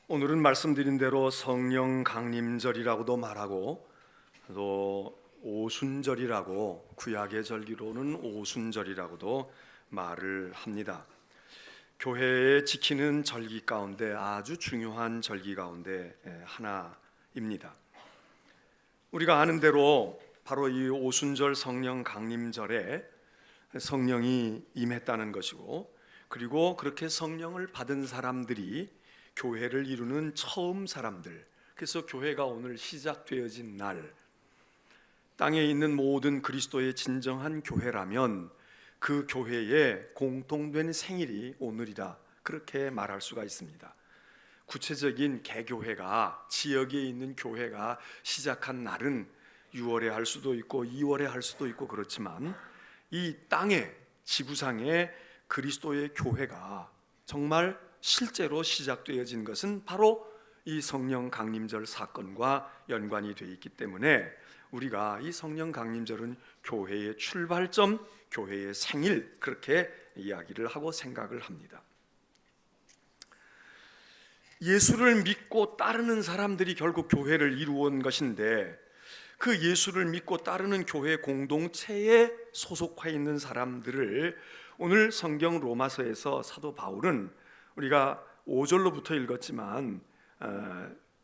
오늘은 말씀드린 대로 성령 강림절이라고도 말하고 또 오순절이라고, 구약의 절기로는 오순절이라고도 말을 합니다. 교회에 지키는 절기 가운데 아주 중요한 절기 가운데 하나입니다. 우리가 아는 대로 바로 이 오순절 성령 강림절에 성령이 임했다는 것이고, 그리고 그렇게 성령을 받은 사람들이 교회를 이루는 처음 사람들, 그래서 교회가 오늘 시작되어진 날, 땅에 있는 모든 그리스도의 진정한 교회라면 그 교회의 공통된 생일이 오늘이다, 그렇게 말할 수가 있습니다. 구체적인 개교회가, 지역에 있는 교회가 시작한 날은 6월에 할 수도 있고 2월에 할 수도 있고 그렇지만, 이 땅에, 지구상에 그리스도의 교회가 정말 실제로 시작되어진 것은 바로 이 성령 강림절 사건과 연관이 되어 있기 때문에 우리가 이 성령 강림절은 교회의 출발점, 교회의 생일, 그렇게 이야기를 하고 생각을 합니다. 예수를 믿고 따르는 사람들이 결국 교회를 이루어온 것인데, 그 예수를 믿고 따르는 교회 공동체에 소속해 있는 사람들을 오늘 성경 로마서에서 사도 바울은 우리가 5절로부터 읽었지만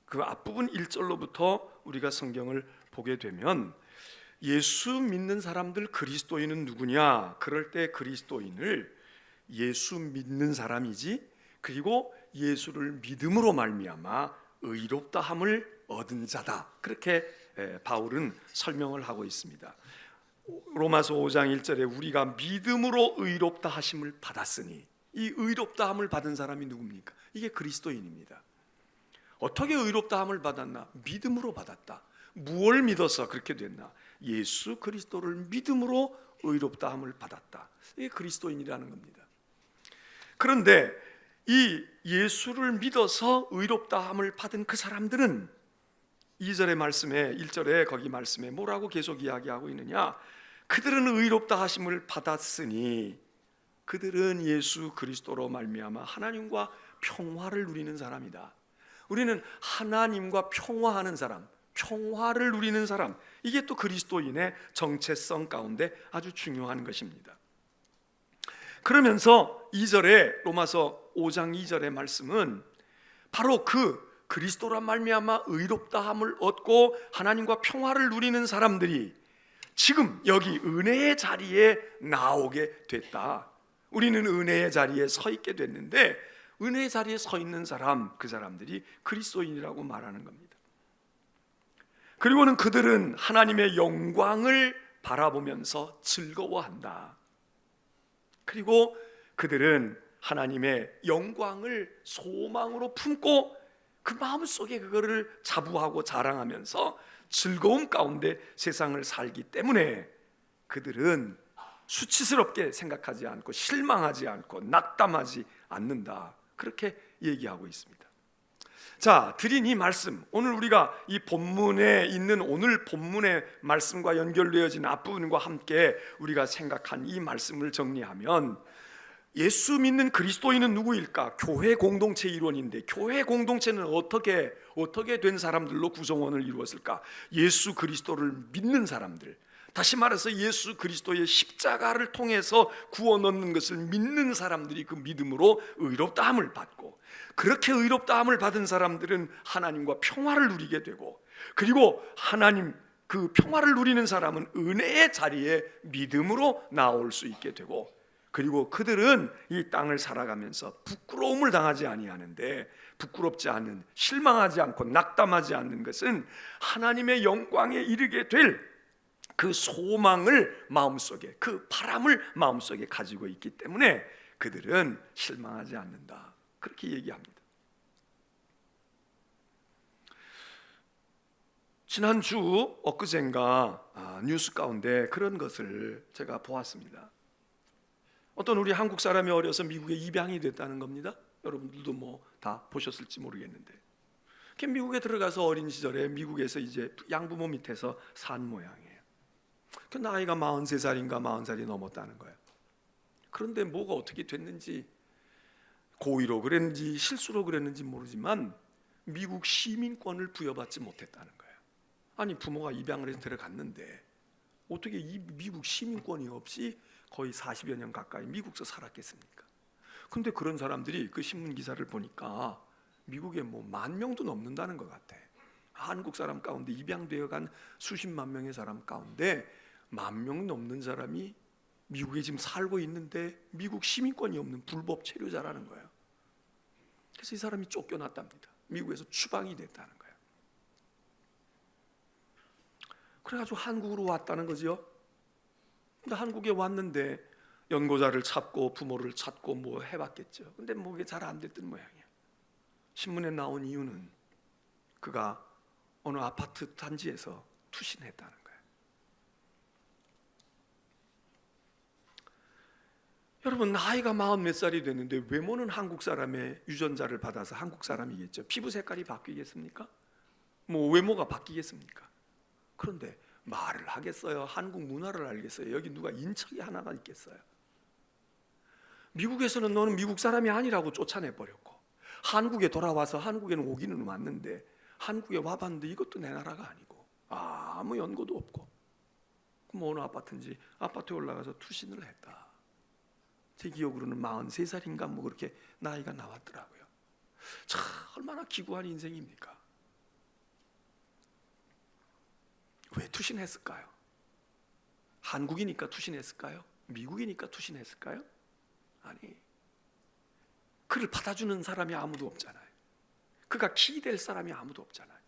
그 앞부분 1절로부터 우리가 성경을 보게 되면, 예수 믿는 사람들 그리스도인은 누구냐? 그럴 때 그리스도인을 예수 믿는 사람이지, 그리고 예수를 믿음으로 말미암아 의롭다함을 얻은 자다, 그렇게 바울은 설명을 하고 있습니다. 로마서 5장 1절에 우리가 믿음으로 의롭다 하심을 받았으니, 이 의롭다함을 받은 사람이 누굽니까? 이게 그리스도인입니다. 어떻게 의롭다함을 받았나? 믿음으로 받았다. 무엇을 믿어서 그렇게 됐나? 예수 그리스도를 믿음으로 의롭다함을 받았다. 이게 그리스도인이라는 겁니다. 그런데 이 예수를 믿어서 의롭다함을 받은 그 사람들은 2절의 말씀에, 1절에 거기 말씀에 뭐라고 계속 이야기하고 있느냐? 그들은 의롭다 하심을 받았으니, 그들은 예수 그리스도로 말미암아 하나님과 평화를 누리는 사람이다. 우리는 하나님과 평화하는 사람, 평화를 누리는 사람, 이게 또 그리스도인의 정체성 가운데 아주 중요한 것입니다. 그러면서 2절에, 로마서 5장 2절의 말씀은 바로 그 그리스도로 말미암아 의롭다함을 얻고 하나님과 평화를 누리는 사람들이 지금 여기 은혜의 자리에 나오게 됐다. 우리는 은혜의 자리에 서 있게 됐는데, 은혜의 자리에 서 있는 사람, 그 사람들이 그리스도인이라고 말하는 겁니다. 그리고는 그들은 하나님의 영광을 바라보면서 즐거워한다. 그리고 그들은 하나님의 영광을 소망으로 품고 그 마음속에 그거를 자부하고 자랑하면서 즐거움 가운데 세상을 살기 때문에 그들은 수치스럽게 생각하지 않고 실망하지 않고 낙담하지 않는다, 그렇게 얘기하고 있습니다. 자, 드린 이 말씀, 오늘 우리가 이 본문에 있는 오늘 본문의 말씀과 연결되어진 앞부분과 함께 우리가 생각한 이 말씀을 정리하면, 예수 믿는 그리스도인은 누구일까? 교회 공동체 일원인데, 교회 공동체는 어떻게 된 사람들로 구성원을 이루었을까? 예수 그리스도를 믿는 사람들, 다시 말해서 예수 그리스도의 십자가를 통해서 구원 얻는 것을 믿는 사람들이 그 믿음으로 의롭다함을 받고, 그렇게 의롭다함을 받은 사람들은 하나님과 평화를 누리게 되고, 그리고 하나님 그 평화를 누리는 사람은 은혜의 자리에 믿음으로 나올 수 있게 되고, 그리고 그들은 이 땅을 살아가면서 부끄러움을 당하지 아니하는데, 부끄럽지 않은, 실망하지 않고 낙담하지 않는 것은 하나님의 영광에 이르게 될 그 소망을 마음속에, 그 바람을 마음속에 가지고 있기 때문에 그들은 실망하지 않는다, 그렇게 얘기합니다. 지난주 엊그젠가 뉴스 가운데 그런 것을 제가 보았습니다. 어떤 우리 한국 사람이 어려서 미국에 입양이 됐다는 겁니다. 여러분들도 뭐 다 보셨을지 모르겠는데, 미국에 들어가서 어린 시절에 미국에서 이제 양부모 밑에서 산 모양이에요. 그 나이가 43살인가 40살이 넘었다는 거예요. 그런데 뭐가 어떻게 됐는지, 고의로 그랬는지 실수로 그랬는지 모르지만 미국 시민권을 부여받지 못했다는 거예요. 아니 부모가 입양을 해서 데려갔는데 어떻게 이 미국 시민권이 없이 거의 40여 년 가까이 미국에서 살았겠습니까? 근데 그런 사람들이 그 신문 기사를 보니까 미국에 뭐 10,000명도 넘는다는 것 같아. 한국 사람 가운데 입양되어 간 수십만 명의 사람 가운데 10,000명 넘는 사람이 미국에 지금 살고 있는데 미국 시민권이 없는 불법 체류자라는 거예요. 그래서 이 사람이 쫓겨났답니다. 미국에서 추방이 됐다는 거예요. 그래가지고 한국으로 왔다는 거죠. 근데 한국에 왔는데 연고자를 찾고 부모를 찾고 뭐 해봤겠죠. 근데 뭐 그게 잘 안 됐던 모양이에요. 신문에 나온 이유는 그가 어느 아파트 단지에서 투신했다는 거예요. 여러분 나이가 40몇 살이 됐는데 외모는 한국 사람의 유전자를 받아서 한국 사람이겠죠. 피부 색깔이 바뀌겠습니까? 뭐 외모가 바뀌겠습니까? 그런데 말을 하겠어요? 한국 문화를 알겠어요? 여기 누가 인척이 하나가 있겠어요? 미국에서는 너는 미국 사람이 아니라고 쫓아내버렸고 한국에 돌아와서 한국에는 오기는 왔는데 한국에 와봤는데 이것도 내 나라가 아니고 아무 연고도 없고 그럼 어느 아파트인지 아파트에 올라가서 투신을 했다. 제 기억으로는 43살인가 뭐 그렇게 나이가 나왔더라고요. 참 얼마나 기구한 인생입니까? 왜 투신했을까요? 한국이니까 투신했을까요? 미국이니까 투신했을까요? 아니, 그를 받아주는 사람이 아무도 없잖아요. 그가 기댈 사람이 아무도 없잖아요.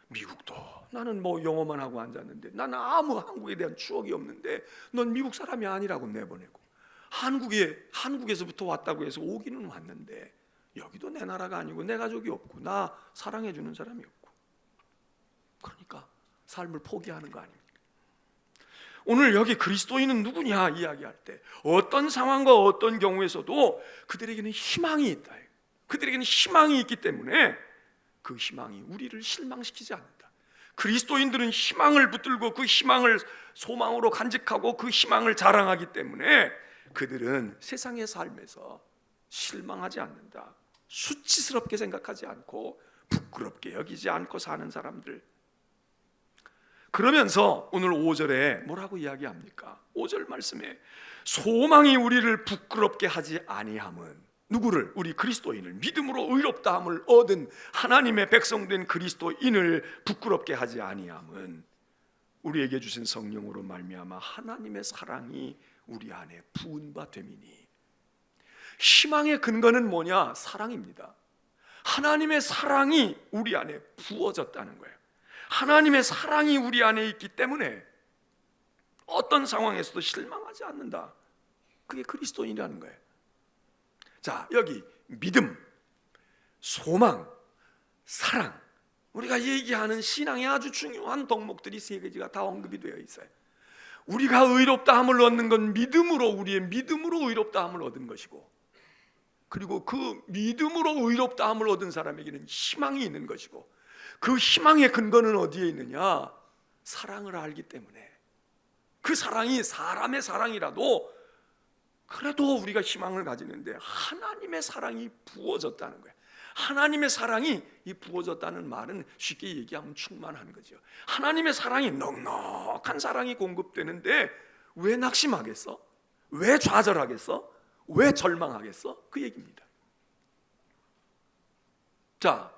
미국도 나는 뭐 영어만 하고 앉았는데 나는 아무 한국에 대한 추억이 없는데 넌 미국 사람이 아니라고 내보내고 한국에서부터 왔다고 해서 오기는 왔는데 여기도 내 나라가 아니고 내 가족이 없고 나 사랑해주는 사람이 없고 그러니까 삶을 포기하는 거 아닙니까? 오늘 여기 그리스도인은 누구냐 이야기할 때 어떤 상황과 어떤 경우에서도 그들에게는 희망이 있다. 그들에게는 희망이 있기 때문에 그 희망이 우리를 실망시키지 않는다. 그리스도인들은 희망을 붙들고 그 희망을 소망으로 간직하고 그 희망을 자랑하기 때문에 그들은 세상의 삶에서 실망하지 않는다. 수치스럽게 생각하지 않고 부끄럽게 여기지 않고 사는 사람들. 그러면서 오늘 5절에 뭐라고 이야기합니까? 5절 말씀에 소망이 우리를 부끄럽게 하지 아니함은 누구를? 우리 그리스도인을 믿음으로 의롭다함을 얻은 하나님의 백성된 그리스도인을 부끄럽게 하지 아니함은 우리에게 주신 성령으로 말미암아 하나님의 사랑이 우리 안에 부은 바 됨이니. 희망의 근거는 뭐냐? 사랑입니다. 하나님의 사랑이 우리 안에 부어졌다는 거예요. 하나님의 사랑이 우리 안에 있기 때문에 어떤 상황에서도 실망하지 않는다. 그게 그리스도인이라는 거예요. 자, 여기 믿음, 소망, 사랑, 우리가 얘기하는 신앙의 아주 중요한 덕목들이 세 가지가 다 언급이 되어 있어요. 우리가 의롭다함을 얻는 건 믿음으로, 우리의 믿음으로 의롭다함을 얻은 것이고, 그리고 그 믿음으로 의롭다함을 얻은 사람에게는 희망이 있는 것이고, 그 희망의 근거는 어디에 있느냐? 사랑을 알기 때문에. 그 사랑이 사람의 사랑이라도 그래도 우리가 희망을 가지는데 하나님의 사랑이 부어졌다는 거예요. 하나님의 사랑이 이 부어졌다는 말은 쉽게 얘기하면 충만한 거죠. 하나님의 사랑이 넉넉한 사랑이 공급되는데 왜 낙심하겠어? 왜 좌절하겠어? 왜 절망하겠어? 그 얘기입니다. 자,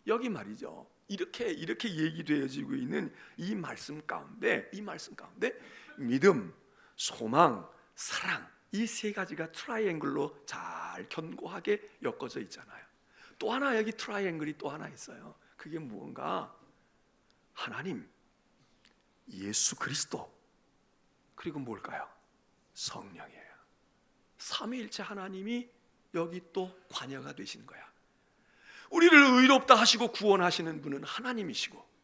여기 말이죠. 이렇게 얘기되어지고 있는 이 말씀 가운데 믿음, 소망, 사랑 이 세 가지가 트라이앵글로 잘 견고하게 엮어져 있잖아요. 또 하나 여기 트라이앵글이 또 하나 있어요. 그게 무언가 하나님, 예수 그리스도, 그리고 뭘까요? 성령이에요. 삼위일체 하나님이 여기 또 관여가 되시는 거야. 우리를 의롭다 하시고 구원하시는 분은 하나님이시고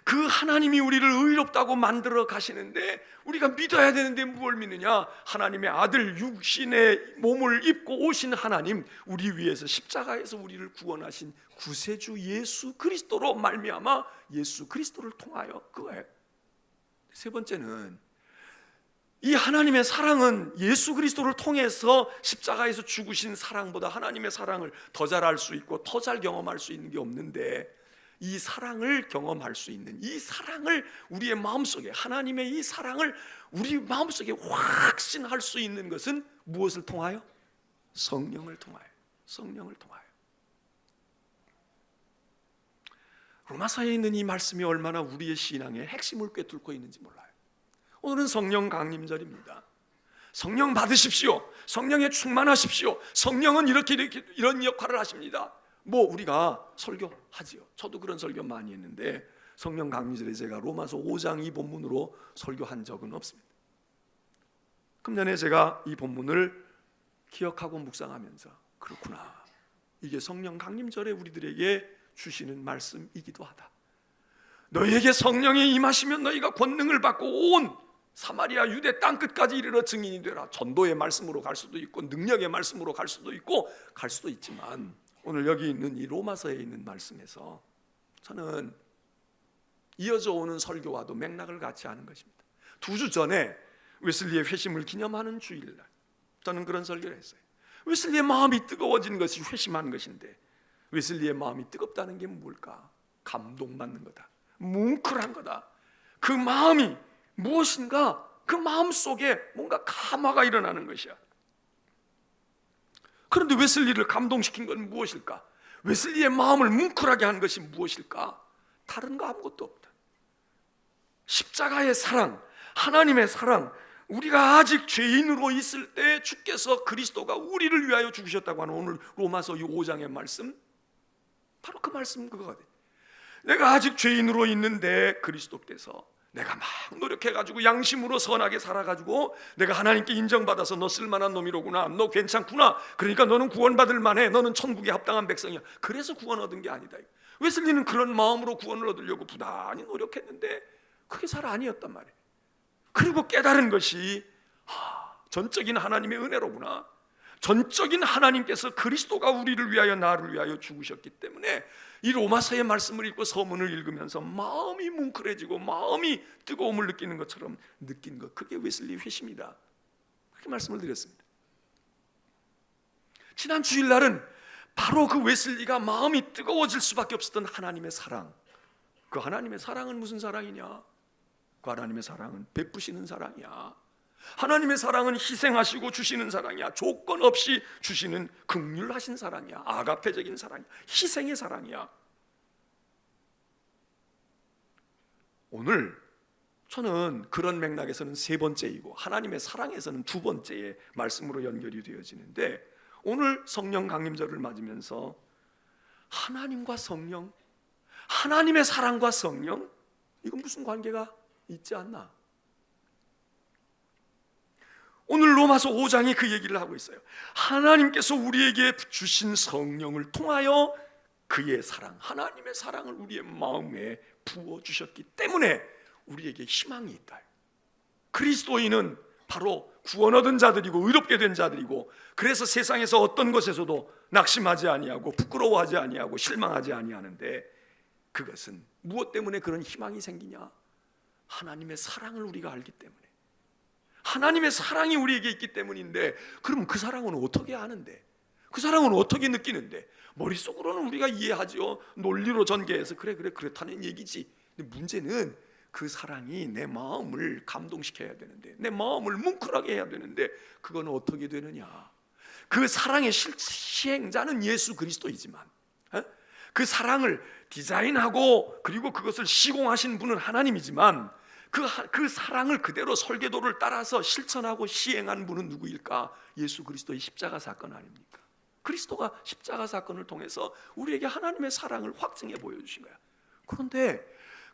그 하나님이 우리를 의롭다고 만들어 가시는데 우리가 믿어야 되는데 무엇을 믿느냐? 하나님의 아들 육신의 몸을 입고 오신 하나님, 우리 위해서 십자가에서 우리를 구원하신 구세주 예수 그리스도로 말미암아 예수 그리스도를 통하여 그거예요. 세 번째는 이 하나님의 사랑은 예수 그리스도를 통해서 십자가에서 죽으신 사랑보다 하나님의 사랑을 더 잘 알 수 있고 더 잘 경험할 수 있는 게 없는데, 이 사랑을 경험할 수 있는, 이 사랑을 우리의 마음속에, 하나님의 이 사랑을 우리 마음속에 확신할 수 있는 것은 무엇을 통하여? 성령을 통하여. 성령을 통하여. 로마서에 있는 이 말씀이 얼마나 우리의 신앙의 핵심을 꿰뚫고 있는지 몰라요. 오늘은 성령 강림절입니다. 성령 받으십시오. 성령에 충만하십시오. 성령은 이런 역할을 하십니다. 뭐 우리가 설교하지요. 저도 그런 설교 많이 했는데 성령 강림절에 제가 로마서 5장 이 본문으로 설교한 적은 없습니다. 금년에 제가 이 본문을 기억하고 묵상하면서, 그렇구나, 이게 성령 강림절에 우리들에게 주시는 말씀이기도 하다. 너희에게 성령이 임하시면 너희가 권능을 받고 온 사마리아 유대 땅끝까지 이르러 증인이 되라. 전도의 말씀으로 갈 수도 있고 능력의 말씀으로 갈 수도 있고 갈 수도 있지만, 오늘 여기 있는 이 로마서에 있는 말씀에서 저는 이어져 오는 설교와도 맥락을 같이 하는 것입니다. 2주 전에 웨슬리의 회심을 기념하는 주일날 저는 그런 설교를 했어요. 웨슬리의 마음이 뜨거워진 것이 회심하는 것인데, 웨슬리의 마음이 뜨겁다는 게 뭘까? 감동받는 거다. 뭉클한 거다. 그 마음이 무엇인가? 그 마음 속에 뭔가 감화가 일어나는 것이야. 그런데 웨슬리를 감동시킨 건 무엇일까? 웨슬리의 마음을 뭉클하게 한 것이 무엇일까? 다른 거 아무것도 없다. 십자가의 사랑, 하나님의 사랑, 우리가 아직 죄인으로 있을 때 주께서 그리스도가 우리를 위하여 죽으셨다고 하는 오늘 로마서 5장의 말씀, 바로 그 말씀 그거거든. 내가 아직 죄인으로 있는데 그리스도께서, 내가 막 노력해가지고 양심으로 선하게 살아가지고 내가 하나님께 인정받아서 너 쓸만한 놈이로구나, 너 괜찮구나, 그러니까 너는 구원받을 만해, 너는 천국에 합당한 백성이야, 그래서 구원 얻은 게 아니다. 웨슬리는 그런 마음으로 구원을 얻으려고 부단히 노력했는데 그게 잘 아니었단 말이에요. 그리고 깨달은 것이 전적인 하나님의 은혜로구나. 전적인 하나님께서 그리스도가 우리를 위하여, 나를 위하여 죽으셨기 때문에 이 로마서의 말씀을 읽고 서문을 읽으면서 마음이 뭉클해지고 마음이 뜨거움을 느끼는 것처럼 느낀 것, 그게 웨슬리 회심이다. 그렇게 말씀을 드렸습니다. 지난 주일날은 바로 그 웨슬리가 마음이 뜨거워질 수밖에 없었던 하나님의 사랑, 그 하나님의 사랑은 무슨 사랑이냐? 그 하나님의 사랑은 베푸시는 사랑이야. 하나님의 사랑은 희생하시고 주시는 사랑이야. 조건 없이 주시는 긍휼하신 사랑이야. 아가페적인 사랑이야. 희생의 사랑이야. 오늘 저는 그런 맥락에서는 세 번째이고 하나님의 사랑에서는 두 번째의 말씀으로 연결이 되어지는데, 오늘 성령 강림절을 맞으면서 하나님과 성령, 하나님의 사랑과 성령, 이건 무슨 관계가 있지 않나? 오늘 로마서 5장이 그 얘기를 하고 있어요. 하나님께서 우리에게 주신 성령을 통하여 그의 사랑, 하나님의 사랑을 우리의 마음에 부어주셨기 때문에 우리에게 희망이 있다. 그리스도인은 바로 구원 얻은 자들이고 의롭게 된 자들이고, 그래서 세상에서 어떤 것에서도 낙심하지 아니하고 부끄러워하지 아니하고 실망하지 아니하는데, 그것은 무엇 때문에 그런 희망이 생기냐? 하나님의 사랑을 우리가 알기 때문에, 하나님의 사랑이 우리에게 있기 때문인데, 그럼 그 사랑은 어떻게 아는데? 그 사랑은 어떻게 느끼는데? 머릿속으로는 우리가 이해하죠. 논리로 전개해서 그래 그렇다는 얘기지. 근데 문제는 그 사랑이 내 마음을 감동시켜야 되는데, 내 마음을 뭉클하게 해야 되는데, 그건 어떻게 되느냐? 그 사랑의 시행자는 예수 그리스도이지만, 그 사랑을 디자인하고 그리고 그것을 시공하신 분은 하나님이지만, 그 사랑을 그대로 설계도를 따라서 실천하고 시행한 분은 누구일까? 예수 그리스도의 십자가 사건 아닙니까? 그리스도가 십자가 사건을 통해서 우리에게 하나님의 사랑을 확증해 보여주신 거야. 그런데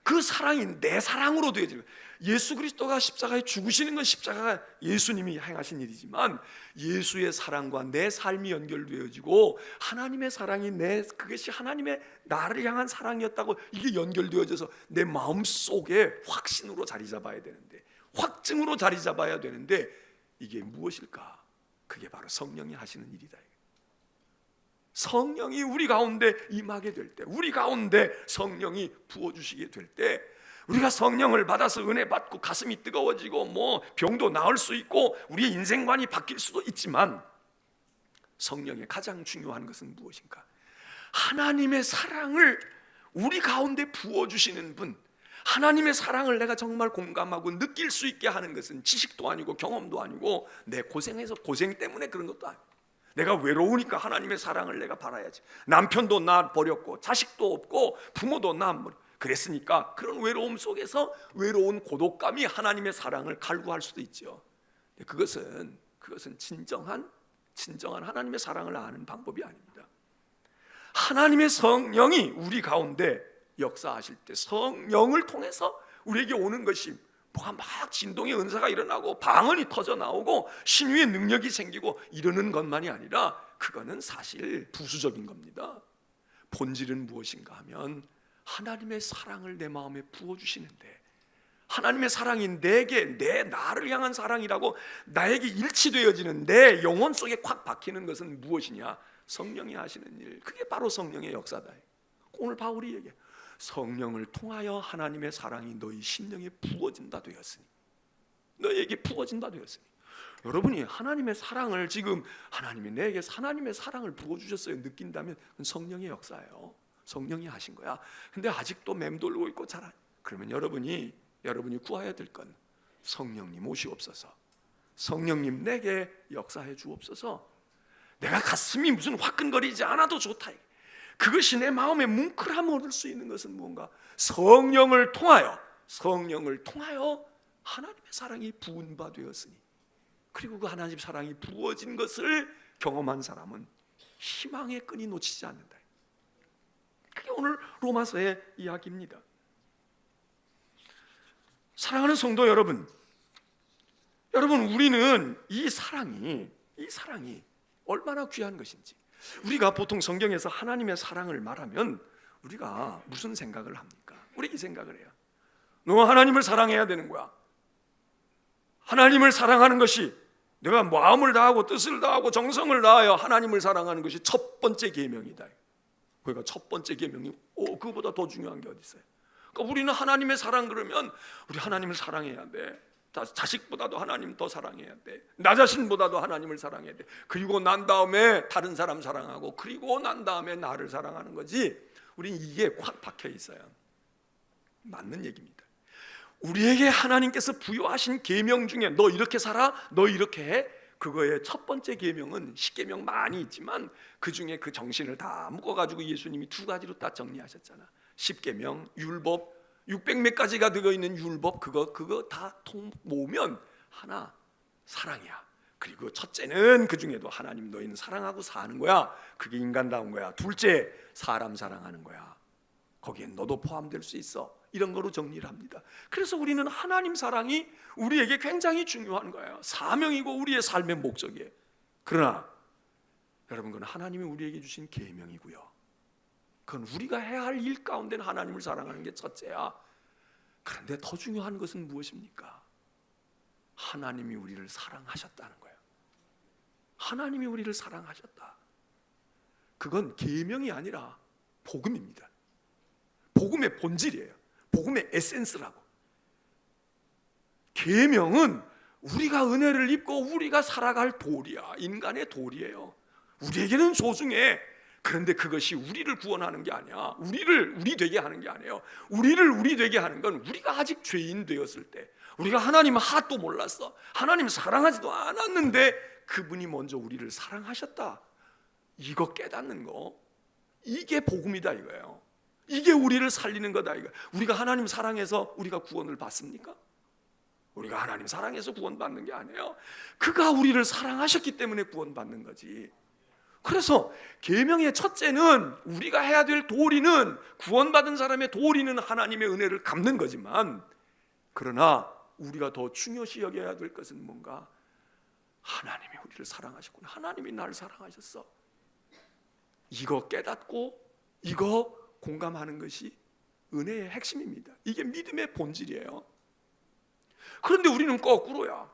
그 사랑이 내 사랑으로 되어지는 거야. 예수 그리스도가 십자가에 죽으시는 건 십자가가 예수님이 행하신 일이지만, 예수의 사랑과 내 삶이 연결되어지고 하나님의 사랑이 그것이 하나님의 나를 향한 사랑이었다고 이게 연결되어져서 내 마음속에 확신으로 자리 잡아야 되는데, 확증으로 자리 잡아야 되는데, 이게 무엇일까? 그게 바로 성령이 하시는 일이다. 성령이 우리 가운데 임하게 될 때, 우리 가운데 성령이 부어주시게 될 때, 우리가 성령을 받아서 은혜 받고 가슴이 뜨거워지고 뭐 병도 나을 수 있고 우리의 인생관이 바뀔 수도 있지만, 성령의 가장 중요한 것은 무엇인가? 하나님의 사랑을 우리 가운데 부어주시는 분, 하나님의 사랑을 내가 정말 공감하고 느낄 수 있게 하는 것은 지식도 아니고 경험도 아니고 내 고생해서 고생 때문에 그런 것도 아니고, 내가 외로우니까 하나님의 사랑을 내가 바라야지. 남편도 나 버렸고 자식도 없고 부모도 나 그랬으니까 그런 외로움 속에서 외로운 고독감이 하나님의 사랑을 갈구할 수도 있죠. 그것은 진정한 하나님의 사랑을 아는 방법이 아닙니다. 하나님의 성령이 우리 가운데 역사하실 때 성령을 통해서 우리에게 오는 것이 뭐가 막 진동의 은사가 일어나고 방언이 터져 나오고 신유의 능력이 생기고 이러는 것만이 아니라, 그거는 사실 부수적인 겁니다. 본질은 무엇인가 하면 하나님의 사랑을 내 마음에 부어주시는데, 하나님의 사랑이 나를 향한 사랑이라고 나에게 일치되어지는 내 영혼 속에 콱 박히는 것은 무엇이냐? 성령이 하시는 일, 그게 바로 성령의 역사다. 오늘 바울이 얘기해, 성령을 통하여 하나님의 사랑이 너희 심령에 부어진다 되었으니, 너희에게 부어진다 되었으니. 여러분이 하나님의 사랑을 지금 하나님이 내게 하나님의 사랑을 부어주셨어요 느낀다면 그건 성령의 역사예요. 성령이 하신 거야. 근데 아직도 맴돌고 있고 그러면 여러분이 구해야 될 건 성령님 오시옵소서. 성령님 내게 역사해 주옵소서. 내가 가슴이 무슨 화끈거리지 않아도 좋다. 그것이 내 마음에 뭉클함을 얻을 수 있는 것은 무언가? 성령을 통하여 하나님의 사랑이 부은 바 되었으니, 그리고 그 하나님의 사랑이 부어진 것을 경험한 사람은 희망의 끈이 놓치지 않는다. 그게 오늘 로마서의 이야기입니다. 사랑하는 성도 여러분, 우리는 이 사랑이 얼마나 귀한 것인지, 우리가 보통 성경에서 하나님의 사랑을 말하면 우리가 무슨 생각을 합니까? 우리 이 생각을 해요. 너 하나님을 사랑해야 되는 거야. 하나님을 사랑하는 것이, 내가 마음을 다하고 뜻을 다하고 정성을 다하여 하나님을 사랑하는 것이 첫 번째 계명이다. 그러니까 첫 번째 계명이 그거보다 더 중요한 게 어디 있어요? 그러니까 우리는 하나님의 사랑 그러면 우리 하나님을 사랑해야 돼. 자식보다도 하나님 더 사랑해야 돼. 나 자신보다도 하나님을 사랑해야 돼. 그리고 난 다음에 다른 사람 사랑하고, 그리고 난 다음에 나를 사랑하는 거지. 우리는 이게 확 박혀 있어요. 맞는 얘기입니다. 우리에게 하나님께서 부여하신 계명 중에 너 이렇게 살아, 너 이렇게 해, 그거의 첫 번째 계명은 십계명 많이 있지만 그 중에 그 정신을 다 묶어가지고 예수님이 두 가지로 다 정리하셨잖아. 십계명, 율법, 600몇 가지가 들어있는 율법, 그거 다 모으면 하나, 사랑이야. 그리고 첫째는 그 중에도 하나님 너희는 사랑하고 사는 거야. 그게 인간다운 거야. 둘째, 사람 사랑하는 거야. 거기엔 너도 포함될 수 있어. 이런 거로 정리를 합니다. 그래서 우리는 하나님 사랑이 우리에게 굉장히 중요한 거예요. 사명이고 우리의 삶의 목적이에요. 그러나 여러분, 그건 하나님이 우리에게 주신 계명이고요. 그건 우리가 해야 할 일 가운데는 하나님을 사랑하는 게 첫째야. 그런데 더 중요한 것은 무엇입니까? 하나님이 우리를 사랑하셨다는 거예요. 하나님이 우리를 사랑하셨다. 그건 계명이 아니라 복음입니다. 복음의 본질이에요. 복음의 에센스라고. 계명은 우리가 은혜를 입고 우리가 살아갈 도리야. 인간의 도리예요. 우리에게는 소중해. 그런데 그것이 우리를 구원하는 게 아니야. 우리 되게 하는 게 아니에요. 우리 되게 하는 건 우리가 아직 죄인 되었을 때, 우리가 하나님의 하도 몰랐어. 하나님 사랑하지도 않았는데 그분이 먼저 우리를 사랑하셨다. 이거 깨닫는 거, 이게 복음이다 이거예요. 이게 우리를 살리는 거다 이거. 우리가 하나님 사랑해서 우리가 구원을 받습니까? 우리가 하나님 사랑해서 구원받는 게 아니에요. 그가 우리를 사랑하셨기 때문에 구원받는 거지. 그래서 계명의 첫째는, 우리가 해야 될 도리는, 구원받은 사람의 도리는 하나님의 은혜를 갚는 거지만, 그러나 우리가 더 중요시 여겨야 될 것은 뭔가? 하나님이 우리를 사랑하셨구나. 하나님이 나를 사랑하셨어. 이거 깨닫고 이거 공감하는 것이 은혜의 핵심입니다. 이게 믿음의 본질이에요. 그런데 우리는 거꾸로야.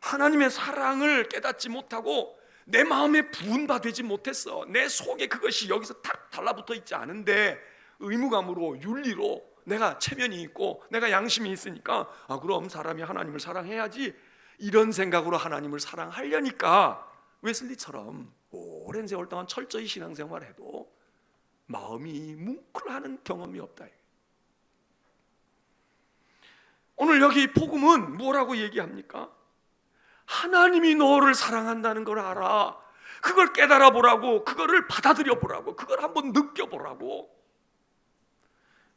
하나님의 사랑을 깨닫지 못하고 내 마음에 부은 바 되지 못했어. 내 속에 그것이 여기서 탁 달라붙어 있지 않은데 의무감으로, 윤리로 내가 체면이 있고 내가 양심이 있으니까 그럼 사람이 하나님을 사랑해야지, 이런 생각으로 하나님을 사랑하려니까 웨슬리처럼 오랜 세월 동안 철저히 신앙생활해도 마음이 뭉클하는 경험이 없다. 오늘 여기 복음은 뭐라고 얘기합니까? 하나님이 너를 사랑한다는 걸 알아. 그걸 깨달아 보라고, 그거를 받아들여 보라고, 그걸 한번 느껴보라고.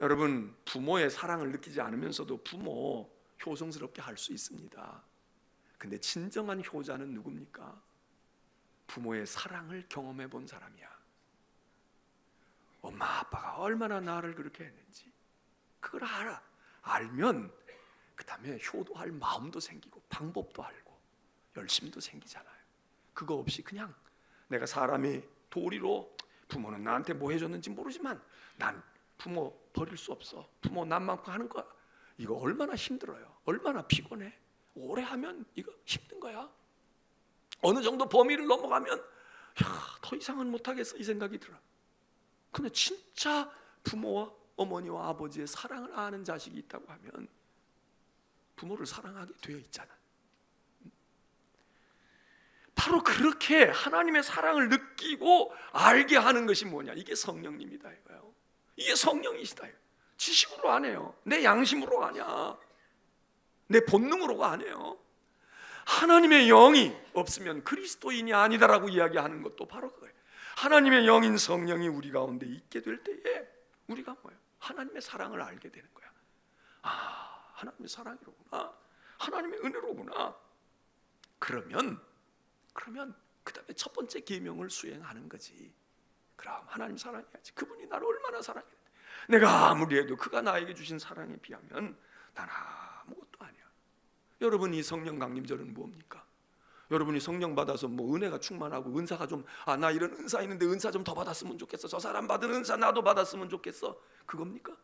여러분, 부모의 사랑을 느끼지 않으면서도 부모 효성스럽게 할 수 있습니다. 근데 진정한 효자는 누굽니까? 부모의 사랑을 경험해 본 사람이야. 엄마 아빠가 얼마나 나를 그렇게 했는지 그걸 알아. 알면 그 다음에 효도할 마음도 생기고 방법도 알고 열심도 생기잖아요. 그거 없이 그냥 내가 사람의 도리로 부모는 나한테 뭐 해줬는지 모르지만 난 부모 버릴 수 없어, 부모 남만큼 하는 거야. 이거 얼마나 힘들어요. 얼마나 피곤해. 오래 하면 이거 힘든 거야. 어느 정도 범위를 넘어가면 더 이상은 못하겠어 이 생각이 들어. 근데 진짜 부모와 어머니와 아버지의 사랑을 아는 자식이 있다고 하면 부모를 사랑하게 되어 있잖아. 바로 그렇게 하나님의 사랑을 느끼고 알게 하는 것이 뭐냐? 이게 성령님이다 이거예요. 이게 성령이시다. 지식으로 안 해요. 내 양심으로 아니야. 내 본능으로가 아니에요. 하나님의 영이 없으면 그리스도인이 아니다라고 이야기하는 것도 바로 그거예요. 하나님의 영인 성령이 우리 가운데 있게 될 때에 우리가 뭐예요? 하나님의 사랑을 알게 되는 거야. 하나님의 사랑이로구나, 하나님의 은혜로구나. 그러면 그 다음에 첫 번째 계명을 수행하는 거지. 그럼 하나님 사랑해야지. 그분이 나를 얼마나 사랑했는데 내가 아무리 해도 그가 나에게 주신 사랑에 비하면 난 아무것도 아니야. 여러분, 이 성령 강림절은 뭡니까? 여러분이 성령 받아서 뭐 은혜가 충만하고 은사가 좀 나 이런 은사 있는데 은사 좀 더 받았으면 좋겠어, 저 사람 받은 은사 나도 받았으면 좋겠어, 그겁니까?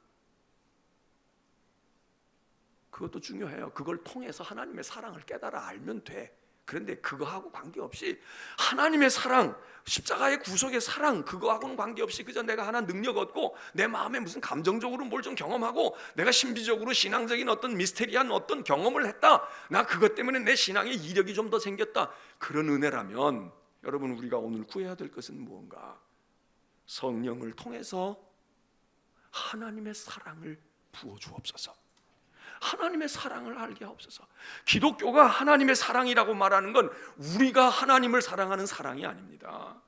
그것도 중요해요. 그걸 통해서 하나님의 사랑을 깨달아 알면 돼. 그런데 그거하고 관계없이 하나님의 사랑, 십자가의 구속의 사랑, 그거하고는 관계없이 그저 내가 하나 능력 얻고 내 마음에 무슨 감정적으로 뭘 좀 경험하고 내가 신비적으로 신앙적인 어떤 미스테리한 어떤 경험을 했다, 나 그것 때문에 내 신앙의 이력이 좀 더 생겼다, 그런 은혜라면 여러분, 우리가 오늘 구해야 될 것은 무언가? 성령을 통해서 하나님의 사랑을 부어주옵소서. 하나님의 사랑을 알게 하옵소서. 기독교가 하나님의 사랑이라고 말하는 건 우리가 하나님을 사랑하는 사랑이 아닙니다.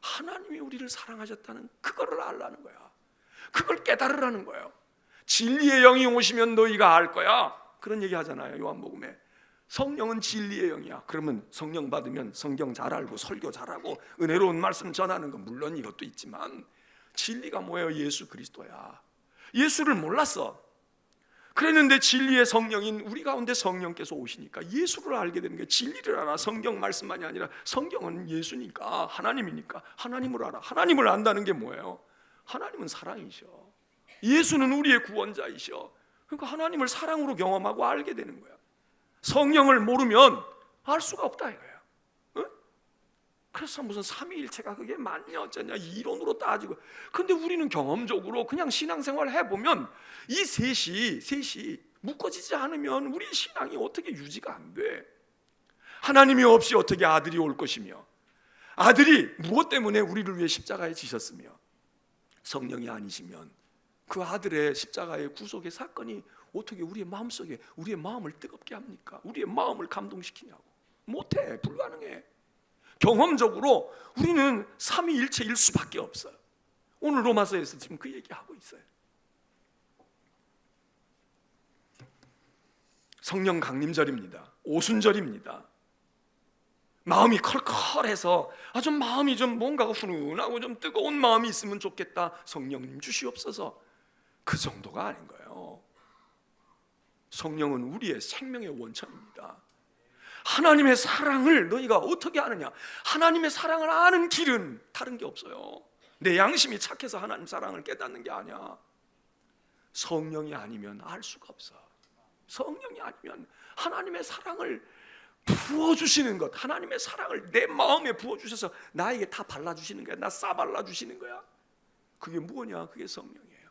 하나님이 우리를 사랑하셨다는 그거를 알라는 거야. 그걸 깨달으라는 거예요. 진리의 영이 오시면 너희가 알 거야, 그런 얘기 하잖아요, 요한복음에. 성령은 진리의 영이야. 그러면 성령 받으면 성경 잘 알고 설교 잘하고 은혜로운 말씀 전하는 건 물론 이것도 있지만 진리가 뭐예요? 예수 그리스도야. 예수를 몰랐어. 그랬는데 진리의 성령인 우리 가운데 성령께서 오시니까 예수를 알게 되는 게, 진리를 알아. 성경 말씀만이 아니라 성경은 예수니까, 하나님이니까 하나님을 알아. 하나님을 안다는 게 뭐예요? 하나님은 사랑이셔. 예수는 우리의 구원자이셔. 그러니까 하나님을 사랑으로 경험하고 알게 되는 거야. 성령을 모르면 알 수가 없다 이거야. 그래서 무슨 삼위일체가 그게 맞냐 어쩌냐 이론으로 따지고, 근데 우리는 경험적으로 그냥 신앙생활 해보면 이 셋이 묶어지지 않으면 우리의 신앙이 어떻게 유지가 안 돼. 하나님이 없이 어떻게 아들이 올 것이며, 아들이 무엇 때문에 우리를 위해 십자가에 지셨으며, 성령이 아니시면 그 아들의 십자가의 구속의 사건이 어떻게 우리의 마음속에 우리의 마음을 뜨겁게 합니까? 우리의 마음을 감동시키냐고. 못해, 불가능해. 경험적으로 우리는 삼위일체일 수밖에 없어요. 오늘 로마서에서 지금 그 얘기하고 있어요. 성령 강림절입니다. 오순절입니다. 마음이 컬컬해서 좀 마음이 좀 뭔가가 훈훈하고 좀 뜨거운 마음이 있으면 좋겠다, 성령님 주시옵소서, 그 정도가 아닌 거예요. 성령은 우리의 생명의 원천입니다. 하나님의 사랑을 너희가 어떻게 아느냐? 하나님의 사랑을 아는 길은 다른 게 없어요. 내 양심이 착해서 하나님 사랑을 깨닫는 게 아니야. 성령이 아니면 알 수가 없어. 성령이 아니면 하나님의 사랑을 부어주시는 것, 하나님의 사랑을 내 마음에 부어주셔서 나에게 다 발라주시는 거야. 나 싸발라주시는 거야. 그게 뭐냐? 그게 성령이에요.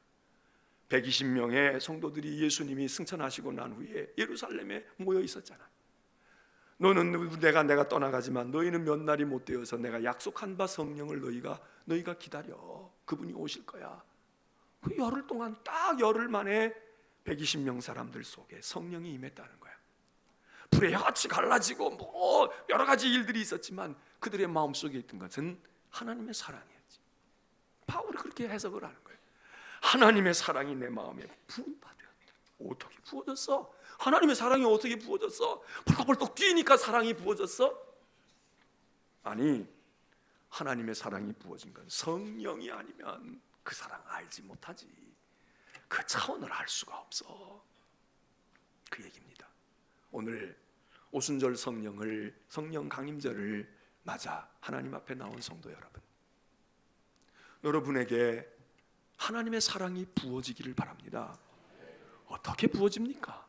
120명의 성도들이 예수님이 승천하시고 난 후에 예루살렘에 모여 있었잖아. 너는 내가 떠나가지만 너희는 몇 날이 못 되어서 내가 약속한 바 성령을 너희가 기다려. 그분이 오실 거야. 그 열흘 동안 딱 열흘 만에 120명 사람들 속에 성령이 임했다는 거야. 불의 혀같이 갈라지고 뭐 여러 가지 일들이 있었지만 그들의 마음속에 있던 것은 하나님의 사랑이었지. 바울이 그렇게 해석을 하는 거예요. 하나님의 사랑이 내 마음에 부음받았다. 어떻게 부어졌어? 하나님의 사랑이 어떻게 부어졌어? 벌떡벌떡 뛰니까 사랑이 부어졌어? 아니, 하나님의 사랑이 부어진 건 성령이 아니면 그 사랑 알지 못하지. 그 차원을 알 수가 없어. 그 얘기입니다. 오늘 오순절 성령 강림절을 맞아 하나님 앞에 나온 성도 여러분, 여러분에게 하나님의 사랑이 부어지기를 바랍니다. 어떻게 부어집니까?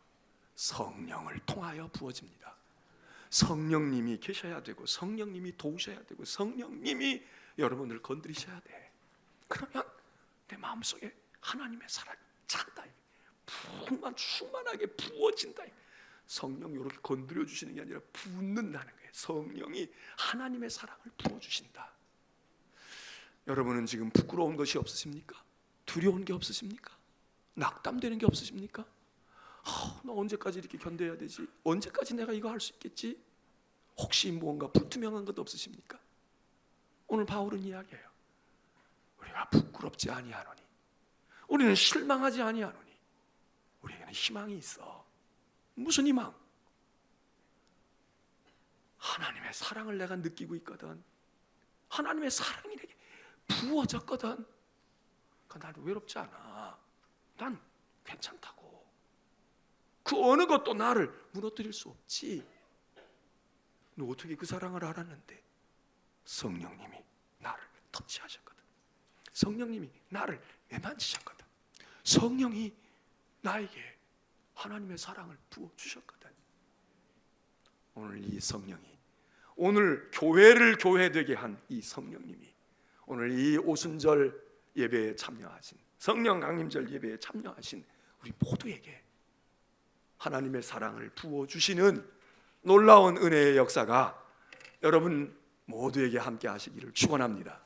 성령을 통하여 부어집니다. 성령님이 계셔야 되고 성령님이 도우셔야 되고 성령님이 여러분을 건드리셔야 돼. 그러면 내 마음속에 하나님의 사랑이 찬다, 충만하게 부어진다. 성령이 이렇게 건드려 주시는 게 아니라 붓는다는 거예요. 성령이 하나님의 사랑을 부어주신다. 여러분은 지금 부끄러운 것이 없으십니까? 두려운 게 없으십니까? 낙담되는 게 없으십니까? 나 언제까지 이렇게 견뎌야 되지? 언제까지 내가 이거 할 수 있겠지? 혹시 무언가 불투명한 것 없으십니까? 오늘 바울은 이야기해요. 우리가 부끄럽지 아니하노니, 우리는 실망하지 아니하노니, 우리에게는 희망이 있어. 무슨 희망? 하나님의 사랑을 내가 느끼고 있거든. 하나님의 사랑이 내게 부어졌거든. 그러니까 나는 외롭지 않아. 난 괜찮다고. 그 어느 것도 나를 무너뜨릴 수 없지. 너 어떻게 그 사랑을 알았는데? 성령님이 나를 터치하셨거든. 성령님이 나를 애만지셨거든. 성령이 나에게 하나님의 사랑을 부어주셨거든. 오늘 이 성령이, 오늘 교회를 교회되게 한 이 성령님이 오늘 이 오순절 예배에 참여하신, 성령 강림절 예배에 참여하신 우리 모두에게 하나님의 사랑을 부어주시는 놀라운 은혜의 역사가 여러분 모두에게 함께 하시기를 축원합니다.